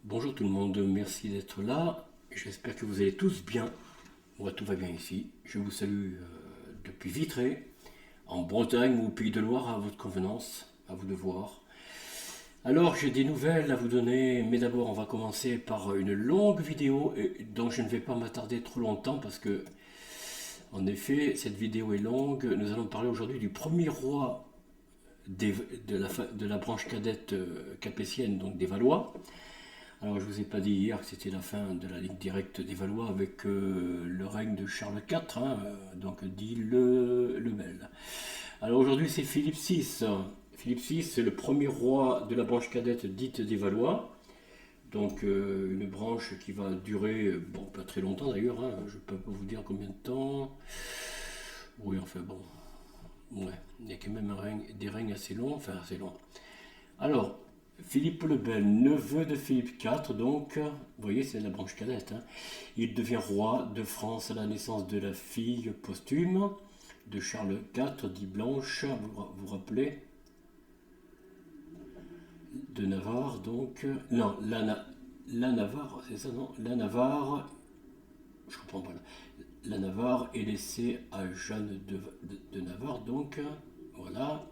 Bonjour tout le monde, merci d'être là. J'espère que vous allez tous bien. Moi, tout va bien ici. Je vous salue depuis Vitré, en Bretagne ou au Pays de Loire, à votre convenance, à vous de voir. Alors, j'ai des nouvelles à vous donner, mais d'abord, on va commencer par une longue vidéo dont je ne vais pas m'attarder trop longtemps parce que, en effet, cette vidéo est longue. Nous allons parler aujourd'hui du premier roi de la branche cadette capétienne, donc des Valois. Alors, je ne vous ai pas dit hier que c'était la fin de la ligne directe des Valois avec le règne de Charles IV, hein, donc dit le Bel. Alors aujourd'hui, c'est Philippe VI. Philippe VI, c'est le premier roi de la branche cadette dite des Valois. Donc une branche qui va durer, bon, pas très longtemps d'ailleurs, hein, je ne peux pas vous dire combien de temps. Oui, enfin bon, ouais, il y a quand même des règnes assez longs, enfin assez longs. Alors, Philippe le Bel, neveu de Philippe IV, donc, vous voyez, c'est la branche cadette, hein. Il devient roi de France à la naissance de la fille posthume de Charles IV, dit Blanche, vous rappelez, de Navarre, donc, non, la Navarre, c'est ça, non, la Navarre, je comprends pas, la Navarre est laissée à Jeanne de Navarre, donc, voilà,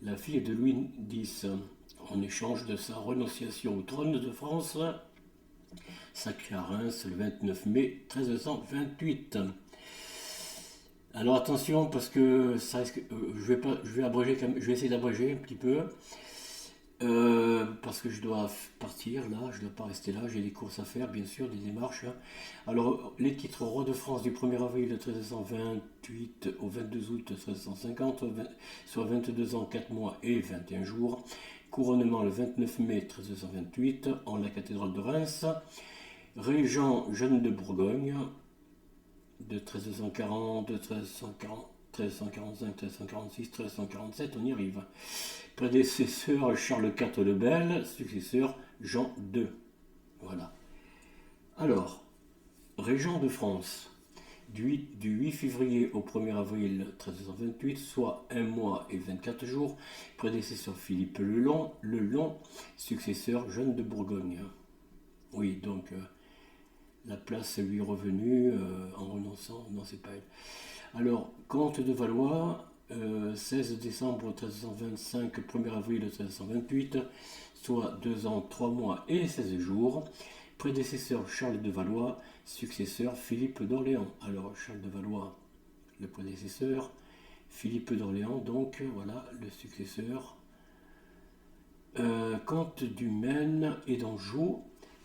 la fille de Louis X, en échange de sa renonciation au trône de France, sacré à Reims le 29 mai 1328. Alors attention parce que ça risque, je vais essayer d'abréger un petit peu parce que je dois partir là, je ne dois pas rester là, j'ai des courses à faire bien sûr, des démarches. Alors les titres roi de France du 1er avril 1328 au 22 août 1350, soit 22 ans, 4 mois et 21 jours. Couronnement le 29 mai 1328 en la cathédrale de Reims. Régent Jeanne de Bourgogne de 1340, 1340, 1345, 1346, 1347, on y arrive. Prédécesseur Charles IV le Bel, successeur Jean II. Voilà. Alors, régent de France, du 8 février au 1er avril 1328, soit 1 mois et 24 jours, prédécesseur Philippe le Long, successeur Jeanne de Bourgogne. Oui, donc la place lui est revenue en renonçant, non c'est pas elle. Alors, comte de Valois, 16 décembre 1325, 1er avril 1328, soit 2 ans, 3 mois et 16 jours, prédécesseur Charles de Valois, successeur Philippe d'Orléans. Alors, Charles de Valois, le prédécesseur, Philippe d'Orléans, donc voilà, le successeur. Comte du Maine et d'Anjou,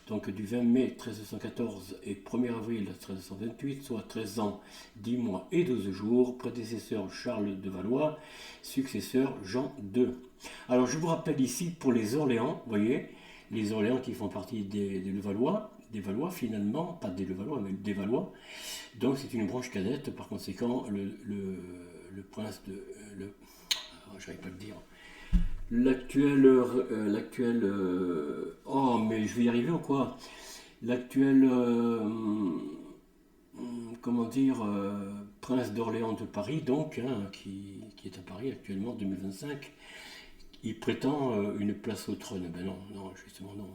donc du 20 mai 1314 et 1er avril 1328, soit 13 ans, 10 mois et 12 jours, prédécesseur Charles de Valois, successeur Jean II. Alors je vous rappelle ici pour les Orléans, vous voyez, les Orléans qui font partie des Levallois, des Valois finalement, pas des Levallois mais des Valois, donc c'est une branche cadette, par conséquent le prince de... j'arrive pas à le dire. Oh, mais je vais y arriver ou quoi? L'actuel, comment dire, prince d'Orléans de Paris, donc, hein, qui est à Paris actuellement, en 2025, il prétend une place au trône. Ben non, non, justement, non.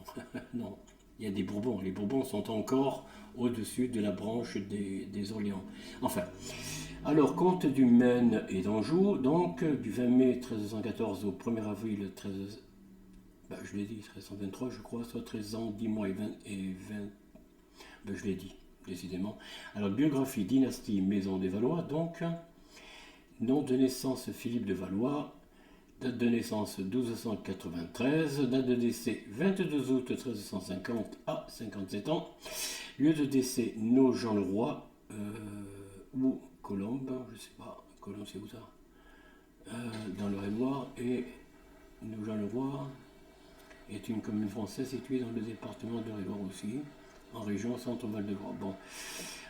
Non. Il y a des Bourbons. Les Bourbons sont encore au-dessus de la branche des Orléans. Enfin, alors, comte du Maine et d'Anjou, donc du 20 mai 1314 au 1er avril 13, je l'ai dit, 1323 je crois, soit 13 ans, 10 mois et 20, je l'ai dit, décidément. Alors, biographie, dynastie, maison des Valois, donc, nom de naissance Philippe de Valois, date de naissance 1293, date de décès 22 août 1350 à 57 ans, lieu de décès Nogent-le-Roi, ou Colombe, je sais pas, Colombe c'est où ça, dans le Réloir, et Nogent-le-Roi est une commune française située dans le département de Réloir aussi, en région Centre-Val de Loire. Bon,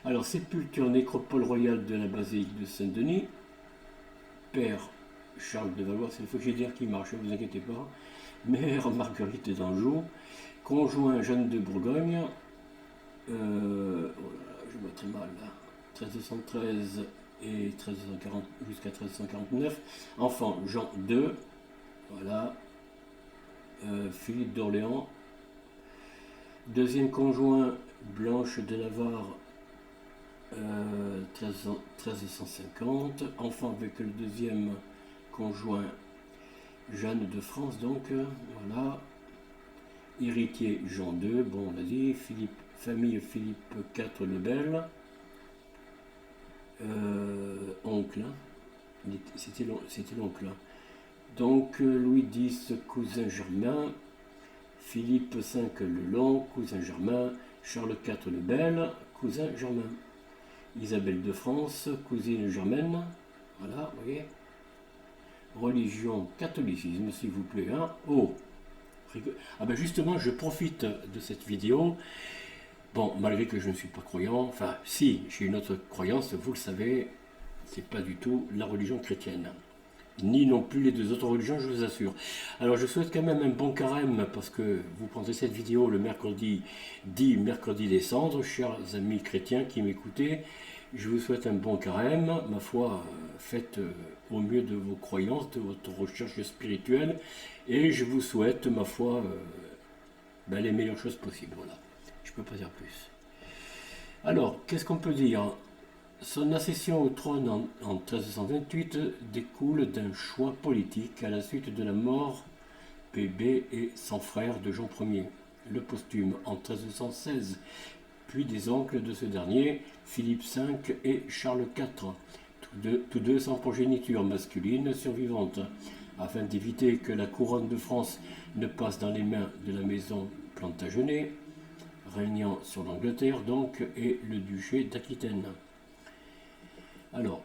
alors sépulture nécropole royale de la basilique de Saint-Denis, père Charles de Valois, c'est le faut que j'ai dire qui marche, ne vous inquiétez pas, mère Marguerite d'Anjou, conjoint Jeanne de Bourgogne, oh là là, je vois très mal là, 1313 et 1340 jusqu'à 1349, enfant Jean II, voilà, Philippe d'Orléans, Deuxième conjoint, Blanche de Navarre, 1350. Enfant avec le deuxième conjoint, Jeanne de France, donc, voilà. Héritier, Jean II, bon, on l'a dit. Famille Philippe IV le Bel. Oncle, hein. C'était l'oncle. Donc, Louis X, cousin germain. Philippe V le Long, cousin germain. Charles IV le Bel, cousin germain. Isabelle de France, cousine germaine. Voilà, vous voyez. Religion, catholicisme, s'il vous plaît. Hein. Oh, ah ben justement, je profite de cette vidéo. Bon, malgré que je ne suis pas croyant, enfin, si, j'ai une autre croyance, vous le savez, c'est pas du tout la religion chrétienne. Ni non plus les deux autres religions, je vous assure. Alors, je souhaite quand même un bon carême, parce que vous prendrez cette vidéo le mercredi, dit mercredi des cendres, chers amis chrétiens qui m'écoutez. Je vous souhaite un bon carême. Ma foi, faites au mieux de vos croyances, de votre recherche spirituelle, et je vous souhaite, ma foi, les meilleures choses possibles. Voilà. Je ne peux pas dire plus. Alors, qu'est-ce qu'on peut dire? Son accession au trône en 1328 découle d'un choix politique à la suite de la mort bébé et sans frère de Jean Ier, le posthume en 1316, puis des oncles de ce dernier, Philippe V et Charles IV, tous deux sans progéniture masculine survivante, afin d'éviter que la couronne de France ne passe dans les mains de la maison Plantagenet, régnant sur l'Angleterre donc, et le duché d'Aquitaine. Alors,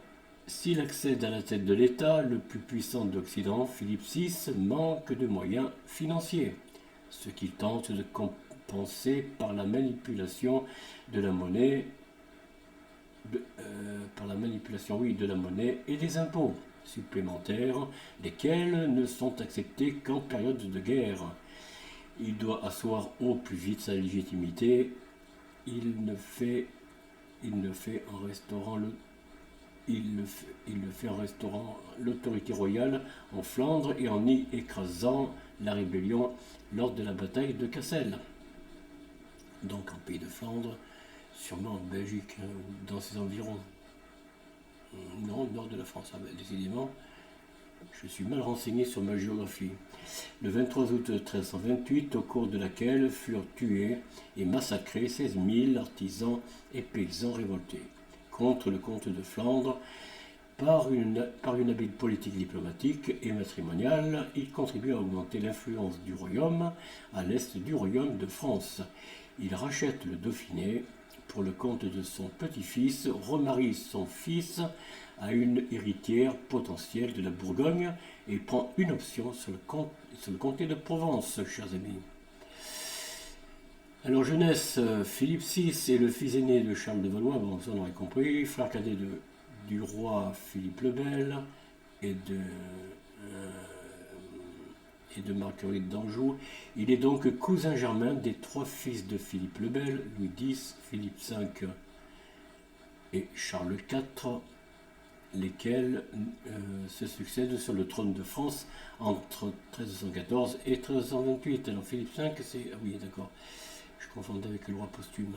s'il accède à la tête de l'État, le plus puissant d'Occident, Philippe VI, manque de moyens financiers, ce qu'il tente de compenser par la manipulation de la monnaie, de la monnaie et des impôts supplémentaires, lesquels ne sont acceptés qu'en période de guerre. Il doit asseoir au plus vite sa légitimité. Il le fait en restaurant l'autorité royale en Flandre et en y écrasant la rébellion lors de la bataille de Cassel. Donc en pays de Flandre, sûrement en Belgique, dans ses environs. Non, nord de la France, décidément. Je suis mal renseigné sur ma géographie. Le 23 août 1328, au cours de laquelle furent tués et massacrés 16 000 artisans et paysans révoltés contre le comte de Flandre. Par une habile politique diplomatique et matrimoniale, il contribue à augmenter l'influence du royaume à l'est du royaume de France. Il rachète le Dauphiné pour le compte de son petit-fils, remarie son fils à une héritière potentielle de la Bourgogne et prend une option sur le comté de Provence, chers amis. Alors, jeunesse, Philippe VI est le fils aîné de Charles de Valois, bon, ça on aurait compris, frère cadet du roi Philippe le Bel et de Marguerite d'Anjou. Il est donc cousin germain des trois fils de Philippe le Bel, Louis X, Philippe V et Charles IV, lesquels se succèdent sur le trône de France entre 1314 et 1328. Alors Philippe V, c'est... Ah oui, d'accord. Je confondais avec le roi posthume.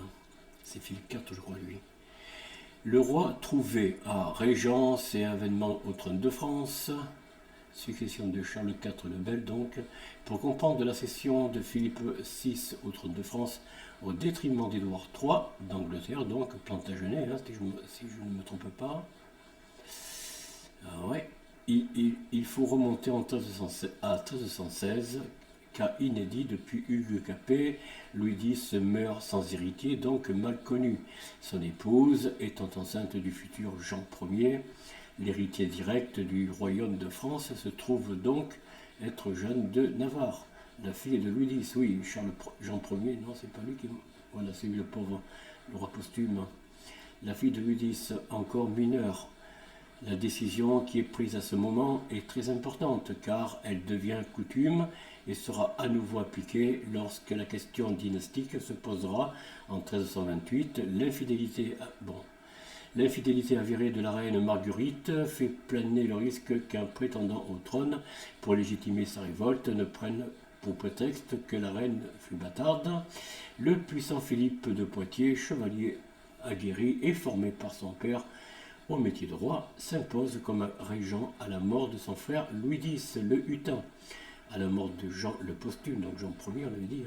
C'est Philippe IV, je crois, lui. Le roi trouvait à régence et avènement au trône de France, succession de Charles IV le Bel donc, pour comprendre la cession de Philippe VI au trône de France au détriment d'Édouard III d'Angleterre, donc Plantagenet, hein, si je ne me trompe pas. Ah ouais. Il faut remonter à 1316, cas inédit depuis Hugues Capet. Louis X meurt sans héritier, donc mal connu. Son épouse, étant enceinte du futur Jean Ier, l'héritier direct du royaume de France, se trouve donc être Jeanne de Navarre, la fille de Louis X. Oui, Jean Ier, non, c'est pas lui qui... Voilà, c'est lui le pauvre, le roi posthume. La fille de Louis X, encore mineure. La décision qui est prise à ce moment est très importante car elle devient coutume et sera à nouveau appliquée lorsque la question dynastique se posera en 1328. L'infidélité avérée de la reine Marguerite fait planer le risque qu'un prétendant au trône, pour légitimer sa révolte, ne prenne pour prétexte que la reine fut bâtarde, le puissant Philippe de Poitiers, chevalier aguerri et formé par son père au métier de roi, s'impose comme régent à la mort de son frère Louis X, le Hutin, à la mort de Jean le Posthume, donc Jean Ier, on l'avait dit.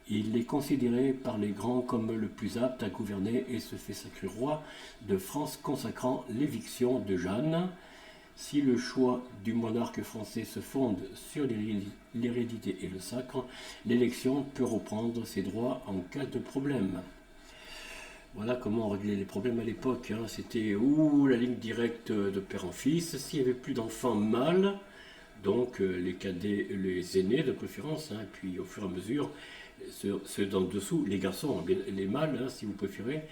Il est considéré par les grands comme le plus apte à gouverner et se fait sacré roi de France, consacrant l'éviction de Jeanne. Si le choix du monarque français se fonde sur l'hérédité et le sacre, l'élection peut reprendre ses droits en cas de problème. Voilà comment on réglait les problèmes à l'époque. C'était la ligne directe de père en fils. S'il n'y avait plus d'enfants mâles, donc les cadets, les aînés de préférence, et puis au fur et à mesure, ceux d'en dessous, les garçons, les mâles, si vous préférez,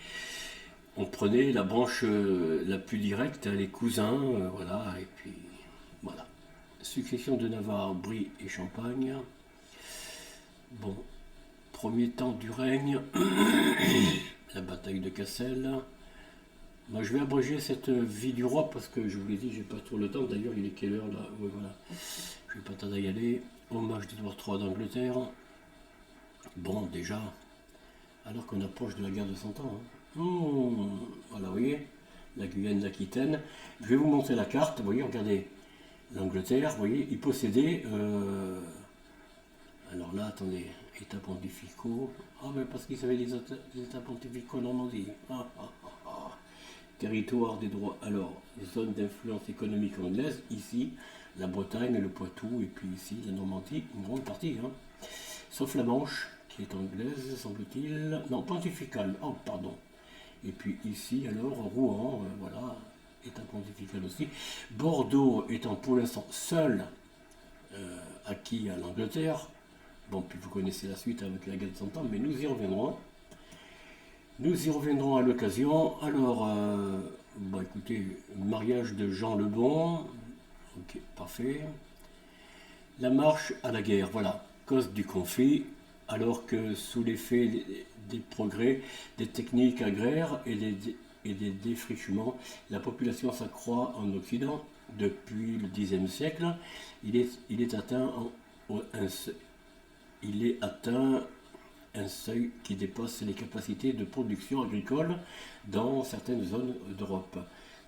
on prenait la branche la plus directe, les cousins, voilà, et puis voilà. Succession de Navarre, Brie et Champagne. Bon, premier temps du règne, la bataille de Cassel. Moi, je vais abréger cette vie du roi parce que je vous l'ai dit, j'ai pas trop le temps. D'ailleurs, il est quelle heure là? Oui, voilà. Je vais pas tarder à y aller. Hommage d'Édouard III d'Angleterre. Bon, déjà, alors qu'on approche de la guerre de 100 ans. Voilà, vous voyez, la Guyane, l'Aquitaine. Je vais vous montrer la carte. Vous voyez, regardez, l'Angleterre, vous voyez, ils possédaient. Alors là, attendez, États pontificaux. Ah, mais parce qu'ils avaient des États pontificaux en Normandie. Territoire des droits. Alors, zone d'influence économique anglaise, ici, la Bretagne, le Poitou, et puis ici, la Normandie, une grande partie. Sauf la Manche, qui est anglaise, semble-t-il. Non, pontificale. Oh, pardon. Et puis ici, alors, Rouen, voilà, État pontifical aussi. Bordeaux étant pour l'instant seul acquis à l'Angleterre. Bon, puis vous connaissez la suite avec la guerre de 100 ans, mais nous y reviendrons. Nous y reviendrons à l'occasion. Alors, écoutez, mariage de Jean le Bon. Ok, parfait. La marche à la guerre, voilà, cause du conflit, alors que sous l'effet des progrès des techniques agraires et des défrichements, la population s'accroît en Occident. Depuis le Xe siècle, il est atteint un seuil qui dépasse les capacités de production agricole dans certaines zones d'Europe.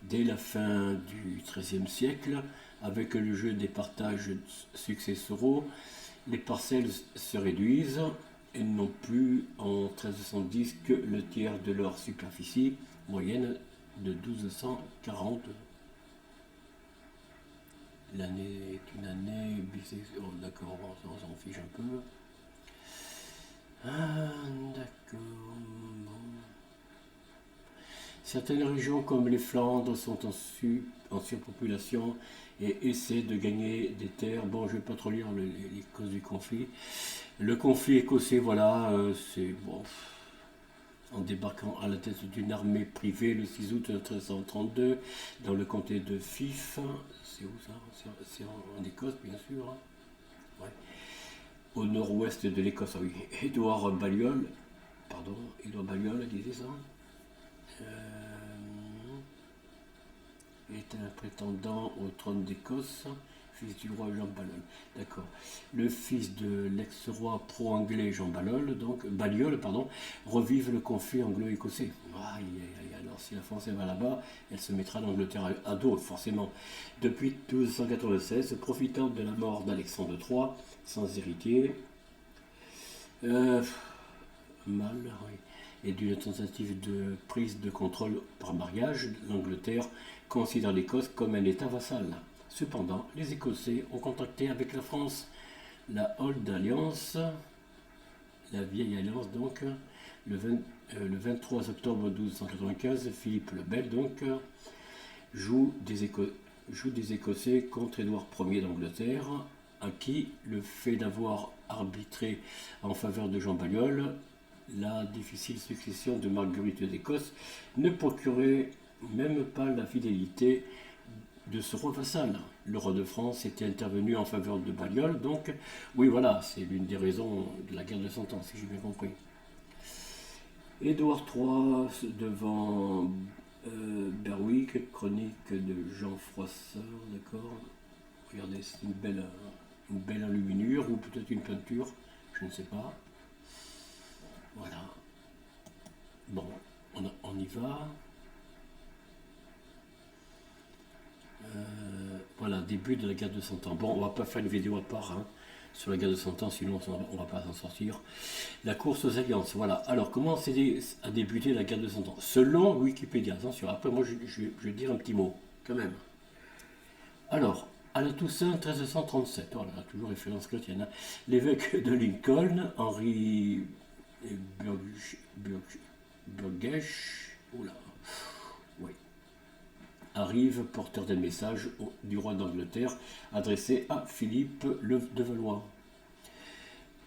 Dès la fin du XIIIe siècle, avec le jeu des partages successoraux, les parcelles se réduisent et n'ont plus en 1310 que le tiers de leur superficie moyenne de 1240. L'année est une année bisexuelle. Oh, d'accord, on s'en fiche un peu. D'accord. Bon. Certaines régions comme les Flandres sont en surpopulation et essaient de gagner des terres. Bon, je ne vais pas trop lire les causes du conflit. Le conflit écossais, voilà, c'est bon. En débarquant à la tête d'une armée privée le 6 août 1332 dans le comté de Fife. C'est où ça? C'est en Écosse, bien sûr. Ouais. Au nord-ouest de l'Écosse, oui. Édouard Balliol, disait ça. Est un prétendant au trône d'Écosse, fils du roi Jean Balliol. D'accord. Le fils de l'ex-roi pro-anglais Jean Balliol, revive le conflit anglo-écossais. Alors si la France va là-bas, elle se mettra l'Angleterre à dos, forcément. Depuis 1296, profitant de la mort d'Alexandre III, sans héritier, et d'une tentative de prise de contrôle par mariage, l'Angleterre considère l'Écosse comme un État vassal. Cependant, les Écossais ont contracté avec la France la Old Alliance, la vieille alliance donc, le 23 octobre 1295, Philippe le Bel donc joue des Écossais contre Édouard Ier d'Angleterre, à qui le fait d'avoir arbitré en faveur de Jean Balliol la difficile succession de Marguerite d'Écosse ne procurait même pas la fidélité de ce roi vassal. Le roi de France était intervenu en faveur de Balliol, donc oui voilà, c'est l'une des raisons de la guerre de 100 ans, si j'ai bien compris. Édouard III devant Berwick, chronique de Jean Froissart, d'accord. Regardez, c'est une une belle enluminure ou peut-être une peinture, je ne sais pas. Voilà. Bon, on y va. Voilà, début de la guerre de 100 ans. Bon, on va pas faire une vidéo à part hein, sur la guerre de 100 ans, sinon on va pas s'en sortir. La course aux alliances, voilà. Alors, comment a débuté la guerre de 100 ans? Selon Wikipédia, attention, après moi je vais dire un petit mot, quand même. Alors, à la Toussaint 1337, voilà, toujours référence chrétienne, hein, l'évêque de Lincoln, Henry Burgess, oula, oui, arrive porteur d'un message du roi d'Angleterre adressé à Philippe de Valois.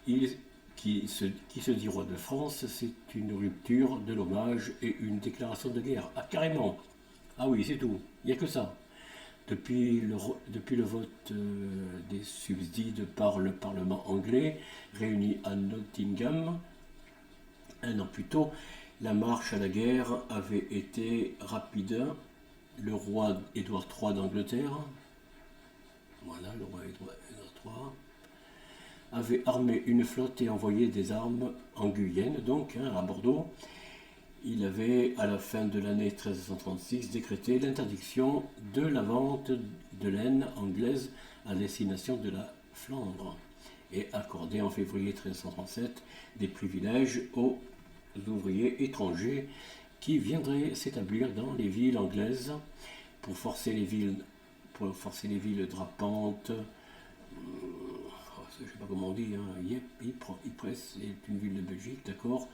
Qui se dit roi de France, c'est une rupture de l'hommage et une déclaration de guerre. Ah, carrément. Ah oui, c'est tout. Il n'y a que ça. Depuis le vote des subsides par le Parlement anglais, réuni à Nottingham, un an plus tôt, la marche à la guerre avait été rapide. Le roi Édouard III d'Angleterre, voilà, le roi Édouard III, avait armé une flotte et envoyé des armes en Guyenne, donc hein, à Bordeaux. Il avait, à la fin de l'année 1336, décrété l'interdiction de la vente de laine anglaise à destination de la Flandre et accordé en février 1337 des privilèges aux ouvriers étrangers qui viendraient s'établir dans les villes anglaises pour forcer les villes drapantes. Je ne sais pas comment on dit, hein, Ypres est une ville de Belgique, d'accord.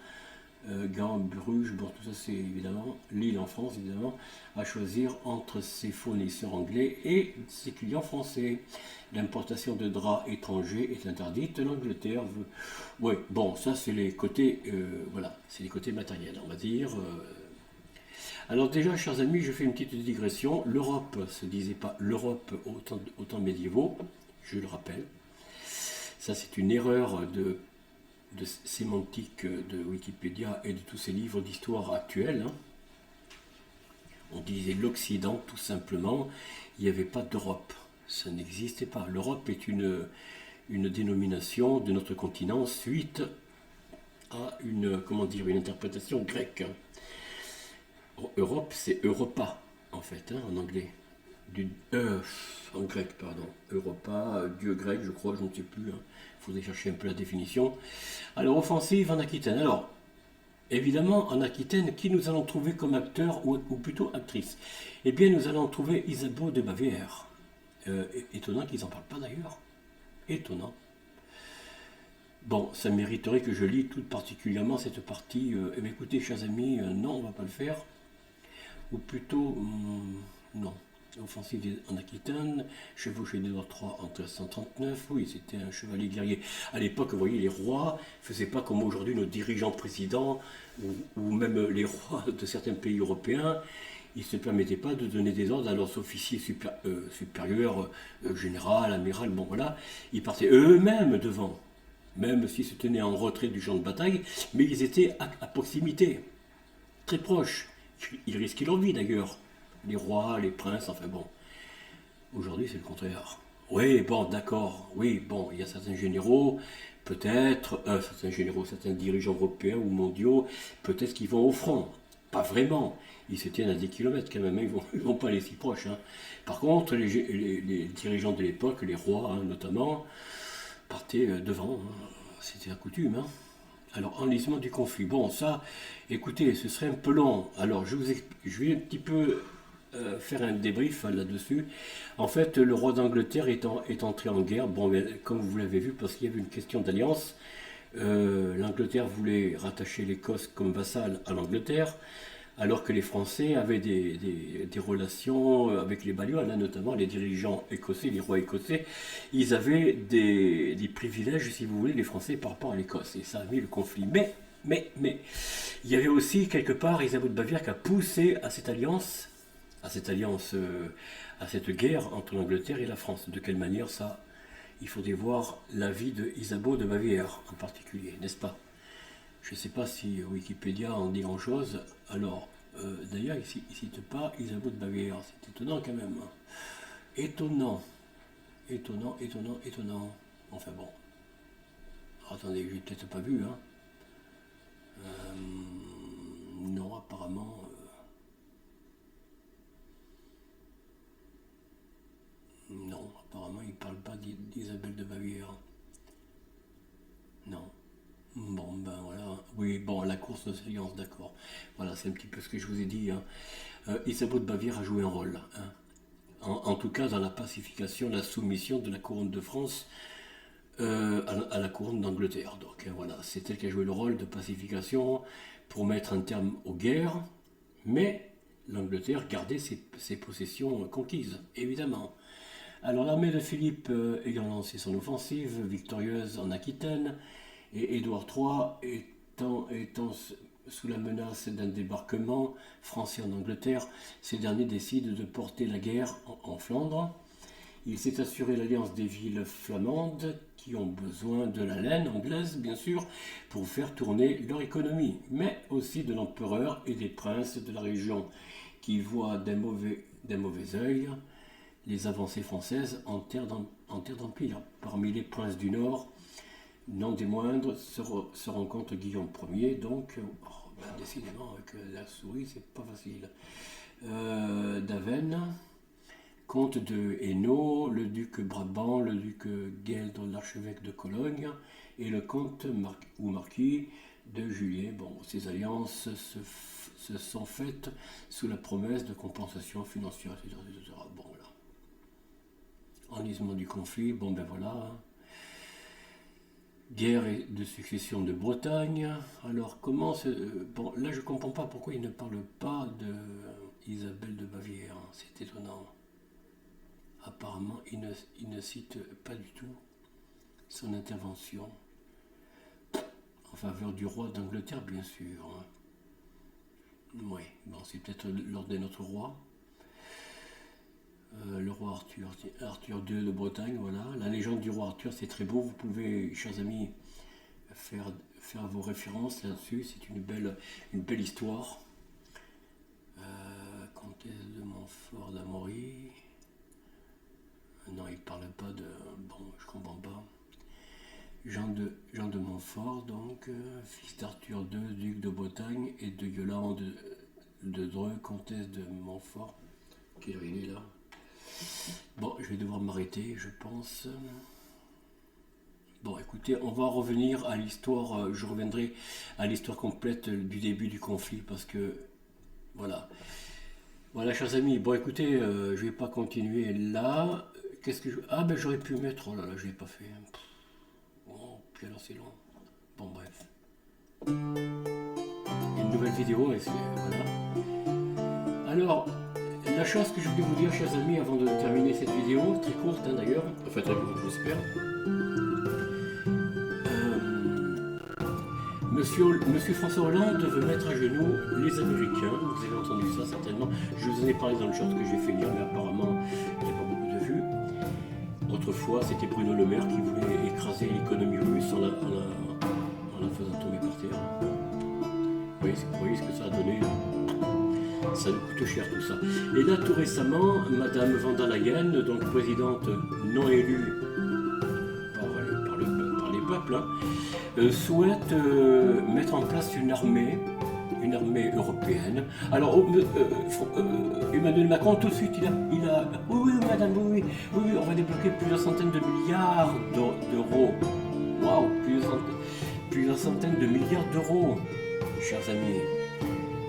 Gand, Bruges, bon, tout ça c'est évidemment Lille en France, évidemment, à choisir entre ses fournisseurs anglais et ses clients français. L'importation de draps étrangers est interdite. L'Angleterre veut. Oui, bon, ça c'est les côtés, voilà, c'est les côtés matériels, on va dire. Alors déjà, chers amis, je fais une petite digression. L'Europe se disait pas l'Europe au temps médiévaux, je le rappelle. Ça c'est une erreur de sémantique de Wikipédia et de tous ces livres d'histoire actuels. Hein. On disait l'Occident tout simplement, il n'y avait pas d'Europe, ça n'existait pas. L'Europe est une dénomination de notre continent suite à une interprétation grecque. Europe c'est Europa en fait, hein, en anglais. En grec, pardon. Europa, dieu grec, je crois, je ne sais plus. Il faudrait chercher un peu la définition. Alors, offensive en Aquitaine. Alors, évidemment, en Aquitaine, qui nous allons trouver comme acteur ou plutôt actrice? Eh bien, nous allons trouver Isabeau de Bavière. Étonnant qu'ils n'en parlent pas d'ailleurs. Étonnant. Bon, ça mériterait que je lis tout particulièrement cette partie. Eh bien, écoutez, chers amis, non, on ne va pas le faire. Ou plutôt, non. Offensive en Aquitaine, chevauché d'Édouard III en 1339, oui, c'était un chevalier guerrier. À l'époque, vous voyez, les rois ne faisaient pas comme aujourd'hui nos dirigeants présidents, ou même les rois de certains pays européens, ils ne se permettaient pas de donner des ordres à leurs officiers supérieurs, général, amiral, bon voilà, ils partaient eux-mêmes devant, même s'ils se tenaient en retrait du champ de bataille, mais ils étaient à proximité, très proches. Ils risquaient leur vie d'ailleurs. Les rois, les princes, enfin bon. Aujourd'hui, c'est le contraire. Oui, bon, d'accord. Oui, bon, il y a certains généraux, peut-être, certains dirigeants européens ou mondiaux, peut-être qu'ils vont au front. Pas vraiment. Ils se tiennent à des kilomètres quand même, hein. Ils vont pas aller si proches. Hein. Par contre, les dirigeants de l'époque, les rois hein, notamment, partaient devant. Hein. C'était la coutume. Hein. Alors, enlisement du conflit. Bon, ça, écoutez, ce serait un peu long. Alors, je vais un petit peu faire un débrief là-dessus. En fait, le roi d'Angleterre est entré en guerre, bon, mais, comme vous l'avez vu, parce qu'il y avait une question d'alliance. L'Angleterre voulait rattacher l'Écosse comme vassale à l'Angleterre, alors que les Français avaient des relations avec les Baliois, là, notamment les dirigeants écossais, les rois écossais. Ils avaient des privilèges, si vous voulez, les Français par rapport à l'Écosse. Et ça a mis le conflit. Mais, il y avait aussi quelque part Isabeau de Bavière qui a poussé à cette alliance, à cette guerre entre l'Angleterre et la France. De quelle manière ça? Il faudrait voir l'avis de Isabeau de Bavière en particulier, n'est-ce pas? Je ne sais pas si Wikipédia en dit grand-chose. Alors, d'ailleurs, il ne cite pas Isabeau de Bavière. C'est étonnant quand même. Étonnant. étonnant, étonnant, étonnant. Enfin bon. Attendez, j'ai peut-être pas vu, hein. Non, apparemment. Non, apparemment, il parle pas d'Isabelle de Bavière. Non. Bon, ben voilà. Oui, bon, la course de s'alliance, d'accord. Voilà, c'est un petit peu ce que je vous ai dit, hein. Isabeau de Bavière a joué un rôle, hein. En tout cas, dans la pacification, la soumission de la couronne de France à la couronne d'Angleterre. Donc voilà, c'est elle qui a joué le rôle de pacification pour mettre un terme aux guerres, mais l'Angleterre gardait ses possessions conquises, évidemment. Alors l'armée de Philippe ayant lancé son offensive victorieuse en Aquitaine, et Édouard III étant sous la menace d'un débarquement français en Angleterre, ces derniers décident de porter la guerre en Flandre. Il s'est assuré l'alliance des villes flamandes qui ont besoin de la laine anglaise, bien sûr, pour faire tourner leur économie, mais aussi de l'empereur et des princes de la région qui voient d'un mauvais œil les avancées françaises en terre d'empire. Parmi les princes du Nord, non des moindres, se rencontre Guillaume Ier, donc, décidément, avec la souris, c'est pas facile. D'Avesnes, comte de Hainaut, le duc Brabant, le duc Gueldre, l'archevêque de Cologne, et le comte ou marquis de Juliers. Bon, ces alliances se sont faites sous la promesse de compensation financière, etc. Bon, voilà. Enlisement du conflit, bon ben voilà. Guerre de succession de Bretagne. Alors comment bon, là je comprends pas pourquoi il ne parle pas de Isabelle de Bavière, c'est étonnant. Apparemment il ne cite pas du tout son intervention en faveur du roi d'Angleterre, bien sûr. Oui, bon, c'est peut-être lors de notre roi. Le roi Arthur II de Bretagne, voilà. La légende du roi Arthur, c'est très beau. Vous pouvez, chers amis, faire vos références là-dessus. C'est une belle histoire. Comtesse de Montfort d'Amaury. Non, il ne parle pas de... Bon, je ne comprends pas. Jean de Montfort, donc, fils d'Arthur II, duc de Bretagne, et de Yolande de Dreux, comtesse de Montfort. Quelle heure il est là? Bon, je vais devoir m'arrêter, je pense. Bon, écoutez, on va revenir à l'histoire, je reviendrai à l'histoire complète du début du conflit, parce que, voilà. Voilà, chers amis, bon, écoutez, je vais pas continuer là. Qu'est-ce que je... Ah, ben, j'aurais pu mettre... Oh là là, je l'ai pas fait. Oh, puis alors, c'est long. Bon, bref. Une nouvelle vidéo, et c'est... Voilà. Alors... La chose que je voulais vous dire, chers amis, avant de terminer cette vidéo, très courte d'ailleurs, enfin très courte, j'espère. Monsieur François Hollande veut mettre à genoux les Américains. Vous avez entendu ça certainement. Je vous en ai parlé dans le short que j'ai fait hier, mais apparemment, il n'y a pas beaucoup de vues. Autrefois, c'était Bruno Le Maire qui voulait écraser l'économie russe en la faisant tomber par terre. Vous voyez ce que ça a donné. Ça nous coûte cher tout ça. Et là, tout récemment, Madame Van der Leyen, donc présidente non élue par les peuples, hein, souhaite mettre en place une armée européenne. Alors, Emmanuel Macron, tout de suite, il a oui, madame, oui, on va débloquer plusieurs centaines de milliards d'euros. Waouh, plusieurs centaines de milliards d'euros, chers amis.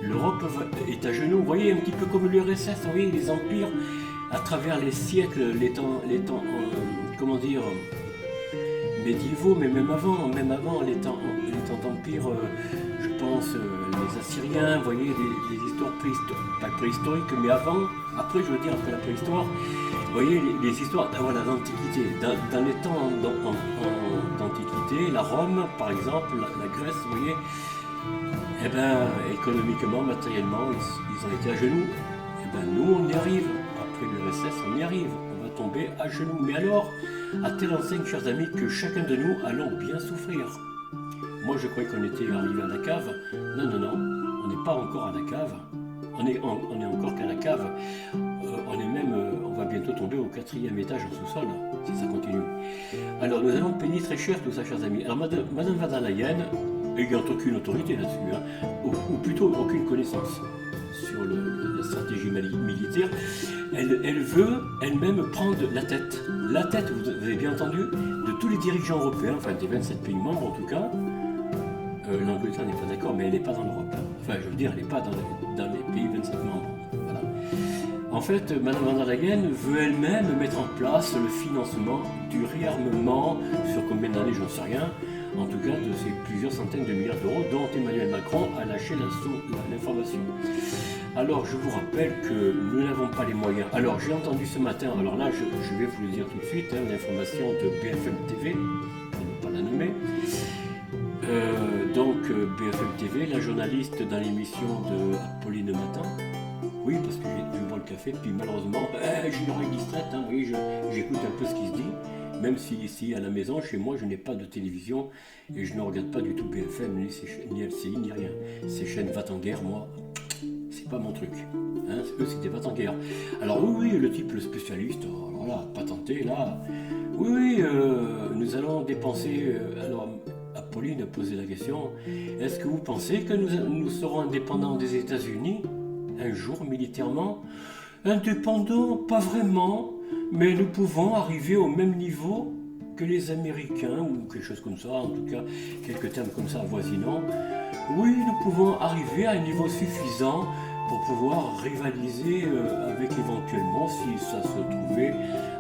L'Europe est à genoux, vous voyez, un petit peu comme l'URSS, vous voyez, les empires, à travers les siècles, les temps comment dire, médiévaux, mais même avant les temps d'empire, je pense, les Assyriens, vous voyez, les histoires pas préhistoriques, mais après je veux dire, après la préhistoire, vous voyez, les histoires voilà, d'Antiquité, dans les temps d'Antiquité, la Rome, par exemple, la Grèce, vous voyez, eh bien, économiquement, matériellement, ils ont été à genoux. Eh bien, nous, on y arrive. Après l'URSS, on y arrive. On va tomber à genoux. Mais alors, à telle enseigne, chers amis, que chacun de nous allons bien souffrir. Moi, je croyais qu'on était arrivé à la cave. Non, on n'est pas encore à la cave. on est encore qu'à la cave. On va bientôt tomber au 4e étage en sous-sol, si ça continue. Alors, nous allons payer très cher tout ça, chers amis. Alors, Madame von der Leyen, ayant aucune autorité là-dessus, ou plutôt aucune connaissance sur la stratégie militaire, elle veut elle-même prendre la tête, vous avez bien entendu, de tous les dirigeants européens, enfin des 27 pays membres en tout cas. L'Angleterre n'est pas d'accord, mais elle n'est pas dans l'Europe. Enfin, je veux dire, elle n'est pas dans les pays 27 membres. Voilà. En fait, Mme von der Leyen veut elle-même mettre en place le financement du réarmement sur combien d'années, j'en sais rien, en tout cas de ces plusieurs centaines de milliards d'euros dont Emmanuel Macron a lâché l'information. Alors, je vous rappelle que nous n'avons pas les moyens. Alors, j'ai entendu ce matin, alors là, je vais vous le dire tout de suite, l'information de BFM TV, pour ne pas la nommer. BFM TV, la journaliste dans l'émission de Apolline Matin. Oui, parce que je bois le café, puis malheureusement, j'ai une oreille distraite, oui, j'écoute un peu ce qui se dit, même si ici à la maison, chez moi, je n'ai pas de télévision et je ne regarde pas du tout BFM, ni LCI, ni rien. Ces chaînes va en guerre, moi, c'est pas mon truc. Eux, c'était va en guerre. Alors oui, le type, le spécialiste, alors là, patenté, là, oui, nous allons dépenser, alors Apolline a posé la question, est-ce que vous pensez que nous serons indépendants des États-Unis un jour militairement? Indépendants, pas vraiment, mais nous pouvons arriver au même niveau que les Américains, ou quelque chose comme ça, en tout cas, quelques termes comme ça avoisinants. Oui, nous pouvons arriver à un niveau suffisant pour pouvoir rivaliser avec éventuellement, si ça se trouvait,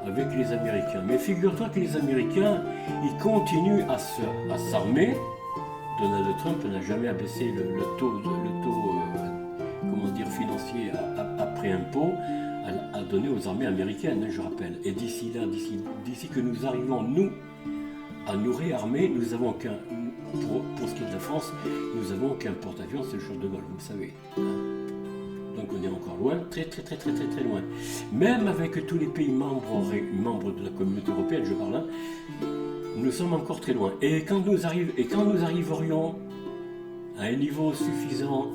avec les Américains. Mais figure-toi que les Américains, ils continuent à s'armer. Donald Trump n'a jamais abaissé le taux financier après impôt à donner aux armées américaines, je rappelle. Et d'ici que nous arrivons, nous, à nous réarmer, nous avons qu'un, pour ce qui est de la France, nous avons qu'un porte-avions, c'est le Charles de Gaulle, vous le savez. Donc on est encore loin, très loin. Même avec tous les pays membres de la communauté européenne, je parle, nous sommes encore très loin. Et quand nous arriverions à un niveau suffisant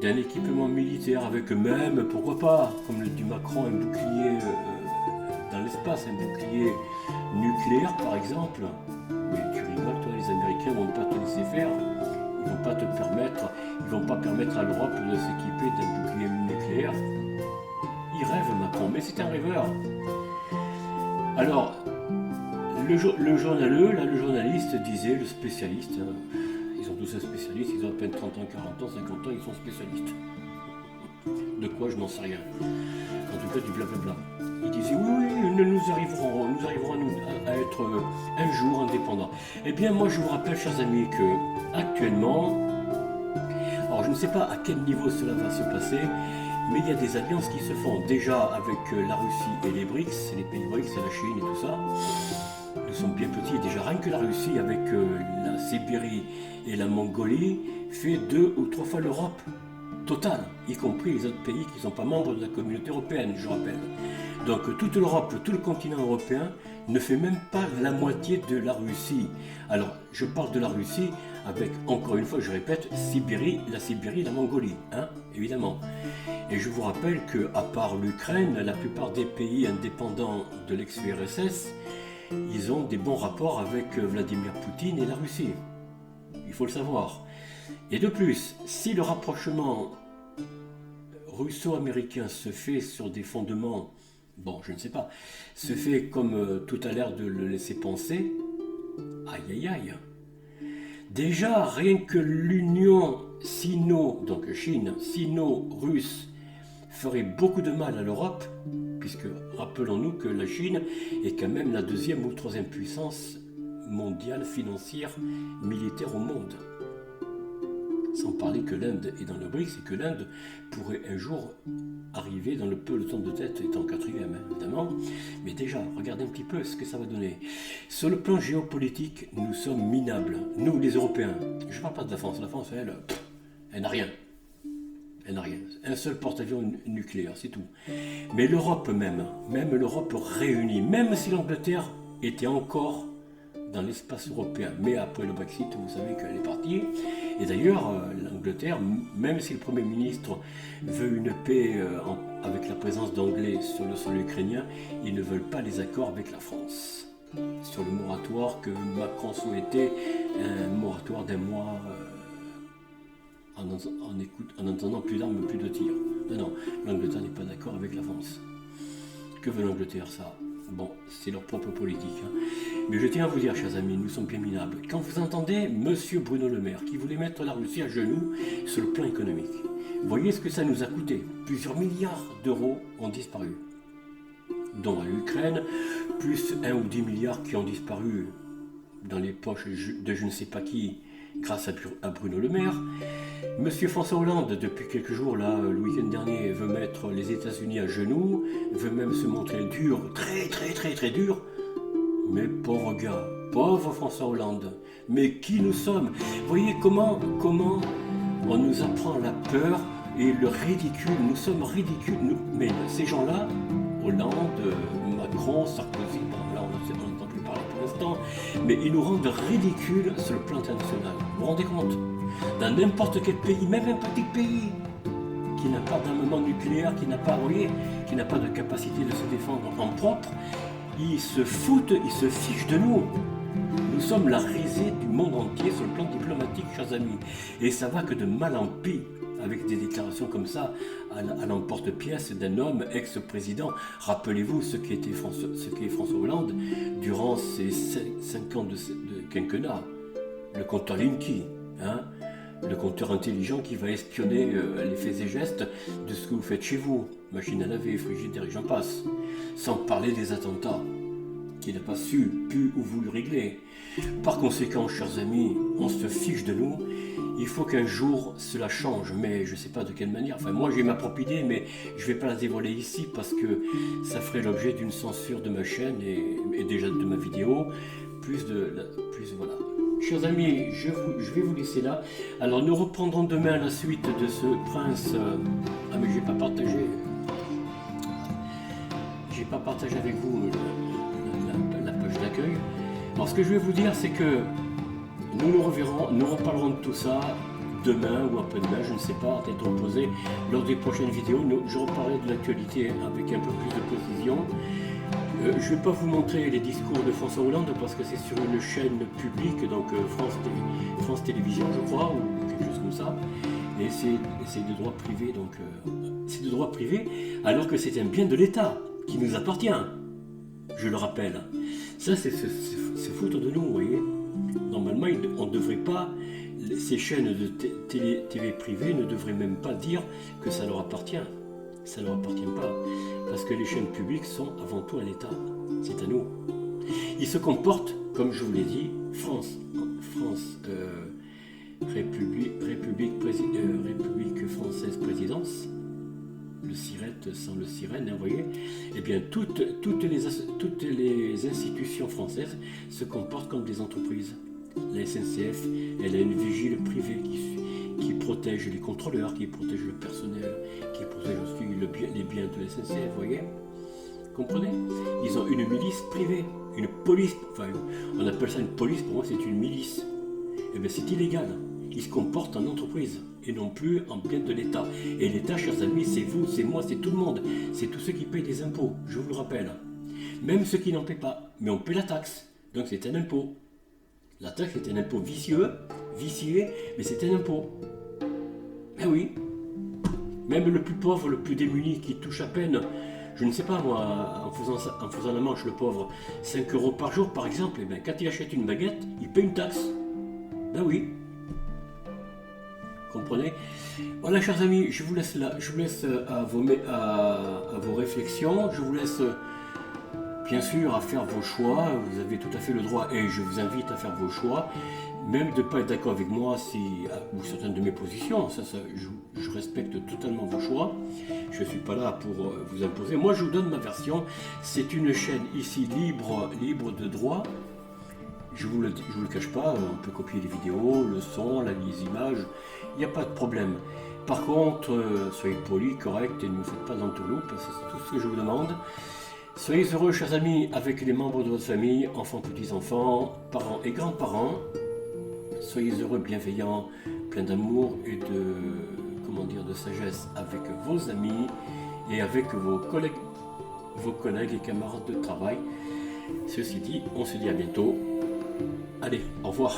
d'un équipement militaire avec même, pourquoi pas, comme le dit Macron, un bouclier dans l'espace, un bouclier nucléaire par exemple. Mais tu rigoles, toi, les Américains vont pas te laisser faire. Ils vont pas permettre à l'Europe de s'équiper d'un bouclier nucléaire. Il rêve Macron, mais c'est un rêveur. Alors, le journaliste disait, le spécialiste, ils sont tous spécialistes, ils ont à peine 30 ans, 40 ans, 50 ans, ils sont spécialistes. De quoi, je n'en sais rien. En tout cas, du blablabla. Il disait, oui, nous arriverons à être un jour indépendants. Eh bien, moi, je vous rappelle, chers amis, que actuellement, alors je ne sais pas à quel niveau cela va se passer, mais il y a des alliances qui se font déjà avec la Russie et les BRICS, les pays BRICS, c'est la Chine et tout ça. Nous sommes bien petits, déjà rien que la Russie avec la Sibérie et la Mongolie fait 2 ou 3 fois l'Europe totale, y compris les autres pays qui ne sont pas membres de la communauté européenne, je rappelle. Donc toute l'Europe, tout le continent européen ne fait même pas la moitié de la Russie. Alors je parle de la Russie avec, encore une fois, je répète, la Sibérie, la Mongolie, évidemment. Et je vous rappelle qu'à part l'Ukraine, la plupart des pays indépendants de l'ex-URSS, ils ont des bons rapports avec Vladimir Poutine et la Russie. Il faut le savoir. Et de plus, si le rapprochement russo-américain se fait sur des fondements, bon, je ne sais pas, se fait comme tout a l'air de le laisser penser, aïe. Déjà, rien que l'union donc Chine, sino-russe, ferait beaucoup de mal à l'Europe, puisque rappelons-nous que la Chine est quand même la 2e ou 3e puissance mondiale, financière, militaire au monde. Sans parler que l'Inde est dans le BRICS et que l'Inde pourrait un jour arriver dans le peloton de tête, étant 4e évidemment. Mais déjà, regardez un petit peu ce que ça va donner. Sur le plan géopolitique, nous sommes minables. Nous, les Européens. Je ne parle pas de la France. La France, elle n'a rien. Elle n'a rien. Un seul porte-avions nucléaire, c'est tout. Mais l'Europe même l'Europe réunie, même si l'Angleterre était encore dans l'espace européen. Mais après le Brexit, vous savez qu'elle est partie. Et d'ailleurs, l'Angleterre, même si le Premier ministre veut une paix avec la présence d'Anglais sur le sol ukrainien, ils ne veulent pas les accords avec la France. Sur le moratoire que Macron souhaitait, un moratoire d'un mois en entendant plus d'armes, plus de tirs. Non, l'Angleterre n'est pas d'accord avec la France. Que veut l'Angleterre, ça? Bon, c'est leur propre politique. Hein. Mais je tiens à vous dire, chers amis, nous sommes bien minables. Quand vous entendez Monsieur Bruno Le Maire qui voulait mettre la Russie à genoux sur le plan économique, voyez ce que ça nous a coûté. Plusieurs milliards d'euros ont disparu, dont à l'Ukraine, plus 1 ou 10 milliards qui ont disparu dans les poches de je ne sais pas qui, grâce à Bruno Le Maire. Monsieur François Hollande, depuis quelques jours, là, le week-end dernier, veut mettre les États-Unis à genoux, veut même se montrer dur, très dur. Mais pauvre gars, pauvre François Hollande, mais qui nous sommes? Voyez comment on nous apprend la peur et le ridicule, nous sommes ridicules. Mais ces gens-là, Hollande, Macron, Sarkozy, bon, là on n'entend plus parler pour l'instant, mais ils nous rendent ridicules sur le plan international. Vous vous rendez compte? Dans n'importe quel pays, même un petit pays qui n'a pas d'armement nucléaire, qui n'a pas de capacité de se défendre en propre, ils se foutent, ils se fichent de nous. Nous sommes la risée du monde entier sur le plan diplomatique, chers amis. Et ça va que de mal en pis, avec des déclarations comme ça, à l'emporte-pièce d'un homme ex-président. Rappelez-vous ce qu'est François Hollande durant ses 5 ans de quinquennat. Le compteur Linky, hein, le compteur intelligent qui va espionner les faits et gestes de ce que vous faites chez vous. Machine à laver, frigidaire et j'en passe. Sans parler des attentats, qui n'a pas pu ou voulu régler. Par conséquent, chers amis, on se fiche de nous. Il faut qu'un jour cela change, mais je ne sais pas de quelle manière. Enfin, moi j'ai ma propre idée, mais je ne vais pas la dévoiler ici parce que ça ferait l'objet d'une censure de ma chaîne et déjà de ma vidéo. Plus voilà. Chers amis, je vais vous laisser là. Alors nous reprendrons demain la suite de ce prince. Ah mais j'ai pas partagé. J'ai pas partagé avec vous la page d'accueil. Alors ce que je vais vous dire, c'est que nous reverrons, nous reparlerons de tout ça demain ou après-demain, je ne sais pas, à tête reposée, lors des prochaines vidéos. Je reparlerai de l'actualité avec un peu plus de précision. Je ne vais pas vous montrer les discours de François Hollande parce que c'est sur une chaîne publique, donc France Télévisions, je crois, ou quelque chose comme ça. Et c'est de droit privé, donc c'est de droit privé, alors que c'est un bien de l'État qui nous appartient. Je le rappelle. Ça, c'est se foutre de nous, vous voyez. Normalement, on ne devrait pas, ces chaînes de TV privées ne devraient même pas dire que ça leur appartient. Ça ne leur appartient pas. Parce que les chaînes publiques sont avant tout à l'État. C'est à nous. Ils se comportent, comme je vous l'ai dit, République française présidence, le sirette sans le sirène, vous voyez, eh bien toutes les institutions françaises se comportent comme des entreprises. La SNCF, elle a une vigile privée qui protège les contrôleurs, qui protège le personnel, qui protège aussi les biens de la SNCF, vous voyez. Comprenez? Ils ont une milice privée, une police, enfin on appelle ça une police, pour moi c'est une milice. Eh bien c'est illégal. Ils se comportent en entreprise et non plus en bien de l'État. Et l'État, chers amis, c'est vous, c'est moi, c'est tout le monde. C'est tous ceux qui payent des impôts, je vous le rappelle. Même ceux qui n'en paient pas, mais on paie la taxe. Donc c'est un impôt. La taxe est un impôt vicieux, mais c'est un impôt. Eh oui. Même le plus pauvre, le plus démuni, qui touche à peine, je ne sais pas moi, en faisant la manche, le pauvre, 5 € par jour par exemple, eh bien, quand il achète une baguette, il paie une taxe. Ben oui. Comprenez? Voilà, chers amis, je vous laisse là, je vous laisse à vos réflexions, je vous laisse bien sûr à faire vos choix, vous avez tout à fait le droit et je vous invite à faire vos choix, même de ne pas être d'accord avec moi ou certaines de mes positions, je respecte totalement vos choix, je ne suis pas là pour vous imposer, moi je vous donne ma version, c'est une chaîne ici libre de droit. Je vous le cache pas, on peut copier les vidéos, le son, les images, il n'y a pas de problème. Par contre, soyez polis, corrects et ne me faites pas d'entourloupe, c'est tout ce que je vous demande. Soyez heureux, chers amis, avec les membres de votre famille, enfants, petits-enfants, parents et grands-parents. Soyez heureux, bienveillants, pleins d'amour et de sagesse avec vos amis et avec vos collègues et camarades de travail. Ceci dit, on se dit à bientôt. Allez, au revoir.